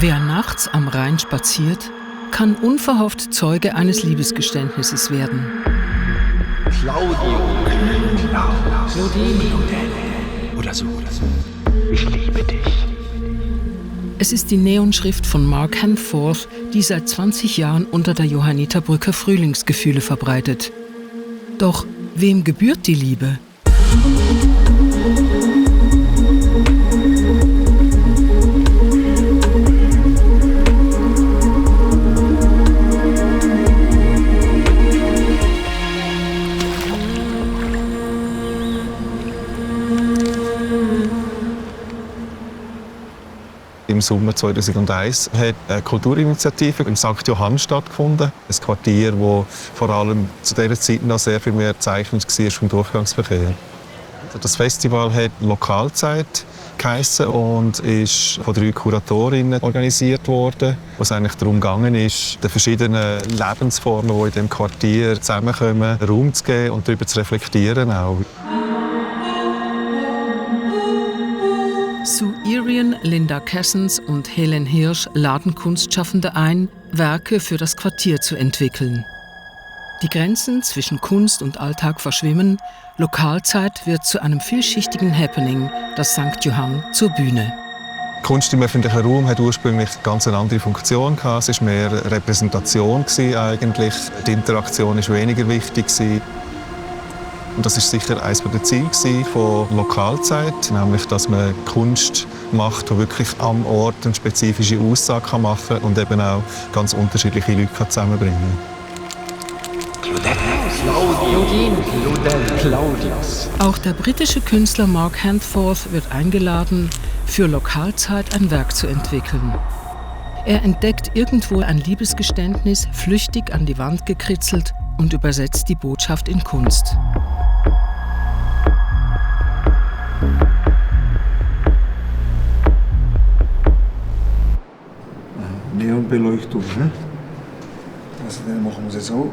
Wer nachts am Rhein spaziert, kann unverhofft Zeuge eines Liebesgeständnisses werden. Claudio. Oder so. Ich liebe dich. Es ist die Neonschrift von Mark Hanforth, die seit 20 Jahren unter der Johanniterbrücke Frühlingsgefühle verbreitet. Doch wem gebührt die Liebe? Im Sommer 2001 hat eine Kulturinitiative in St. Johann stattgefunden. Ein Quartier, das vor allem zu dieser Zeit noch sehr viel mehr bezeichnend war vom Durchgangsverkehr. Das Festival hat Lokalzeit geheissen und ist von 3 Kuratorinnen organisiert worden, wo es eigentlich darum gegangen ist, den verschiedenen Lebensformen, die in diesem Quartier zusammenkommen, Raum zu geben und darüber zu reflektieren auch. Sue Irian, Linda Kessens und Helen Hirsch laden Kunstschaffende ein, Werke für das Quartier zu entwickeln. Die Grenzen zwischen Kunst und Alltag verschwimmen, Lokalzeit wird zu einem vielschichtigen Happening, das St. Johann zur Bühne. Kunst im öffentlichen Raum hat ursprünglich ganz eine andere Funktion gehabt. Es war mehr Repräsentation eigentlich. Die Interaktion war weniger wichtig. Und das war sicher eines der Ziele von Lokalzeit, nämlich dass man Kunst macht, die wirklich am Ort eine spezifische Aussage machen kann und eben auch ganz unterschiedliche Leute zusammenbringen Claudius. Auch der britische Künstler Mark Hanforth wird eingeladen, für Lokalzeit ein Werk zu entwickeln. Er entdeckt irgendwo ein Liebesgeständnis, flüchtig an die Wand gekritzelt, und übersetzt die Botschaft in Kunst. Neonbeleuchtung, ne? Also dann machen wir es so.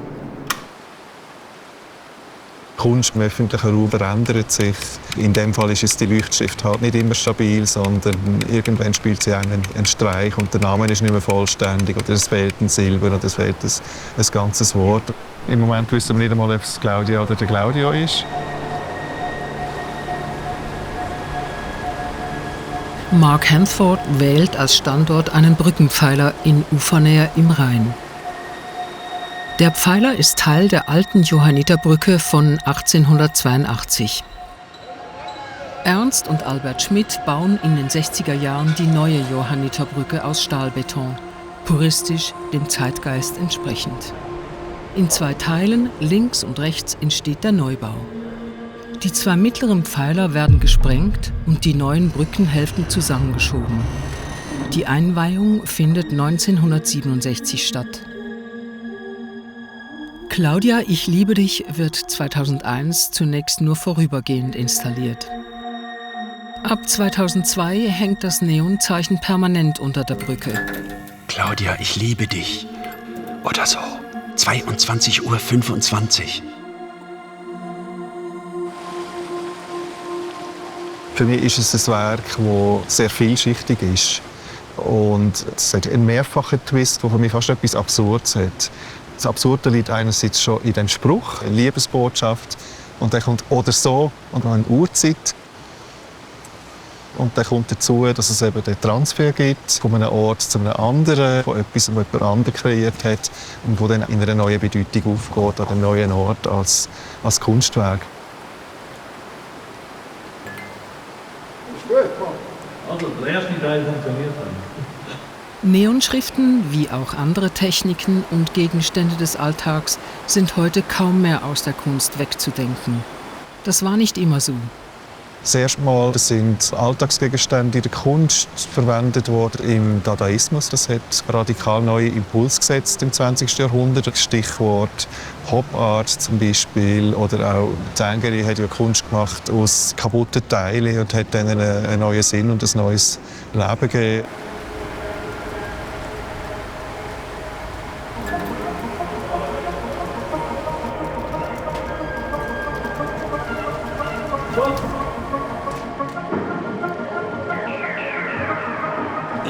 Kunst im öffentlichen Raum verändert sich. In dem Fall ist es die Leuchtschrift halt nicht immer stabil, sondern irgendwann spielt sie einen Streich und der Name ist nicht mehr vollständig oder es fehlt ein Silber oder es fehlt ein ganzes Wort. Im Moment wissen wir nicht einmal, ob es Claudia oder der Claudio ist. Mark Hanforth wählt als Standort einen Brückenpfeiler in Ufernähe im Rhein. Der Pfeiler ist Teil der alten Johanniterbrücke von 1882. Ernst und Albert Schmidt bauen in den 60er Jahren die neue Johanniterbrücke aus Stahlbeton, puristisch dem Zeitgeist entsprechend. In 2 Teilen, links und rechts, entsteht der Neubau. Die 2 mittleren Pfeiler werden gesprengt und die neuen Brückenhälften zusammengeschoben. Die Einweihung findet 1967 statt. Claudia, ich liebe dich wird 2001 zunächst nur vorübergehend installiert. Ab 2002 hängt das Neonzeichen permanent unter der Brücke. Claudia, ich liebe dich. Oder so. 22:25 Uhr. Für mich ist es ein Werk, das sehr vielschichtig ist. Und es hat einen mehrfachen Twist, der für mich fast etwas Absurdes hat. Das Absurde liegt einerseits schon in dem Spruch, eine Liebesbotschaft. Und dann kommt «oder so» und noch eine Uhrzeit. Und dann kommt dazu, dass es eben den Transfer gibt von einem Ort zu einem anderen, von etwas, das jemand anderes kreiert hat und das dann in einer neuen Bedeutung aufgeht, an einem neuen Ort als Kunstwerk. Also der erste Teil funktioniert dann. Neonschriften, wie auch andere Techniken und Gegenstände des Alltags, sind heute kaum mehr aus der Kunst wegzudenken. Das war nicht immer so. Das erste Mal sind Alltagsgegenstände in der Kunst verwendet worden im Dadaismus. Das hat radikal neue Impulse gesetzt im 20. Jahrhundert. Stichwort Pop Art zum Beispiel. Oder auch Tangeray hat ja Kunst gemacht aus kaputten Teilen und hat denen einen neuen Sinn und ein neues Leben gegeben.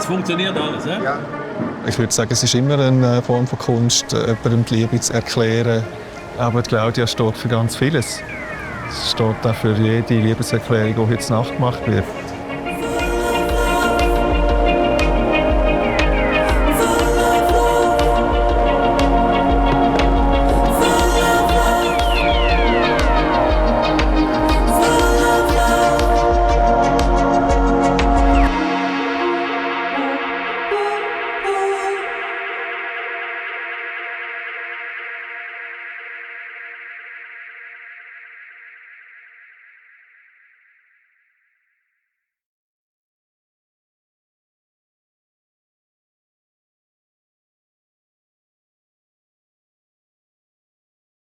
funktioniert alles, ja? Ja. Ich würde sagen, es ist immer eine Form von Kunst, jemandem die Liebe zu erklären. Aber Claudia steht für ganz vieles. Sie steht auch für jede Liebeserklärung, die heute Nacht gemacht wird.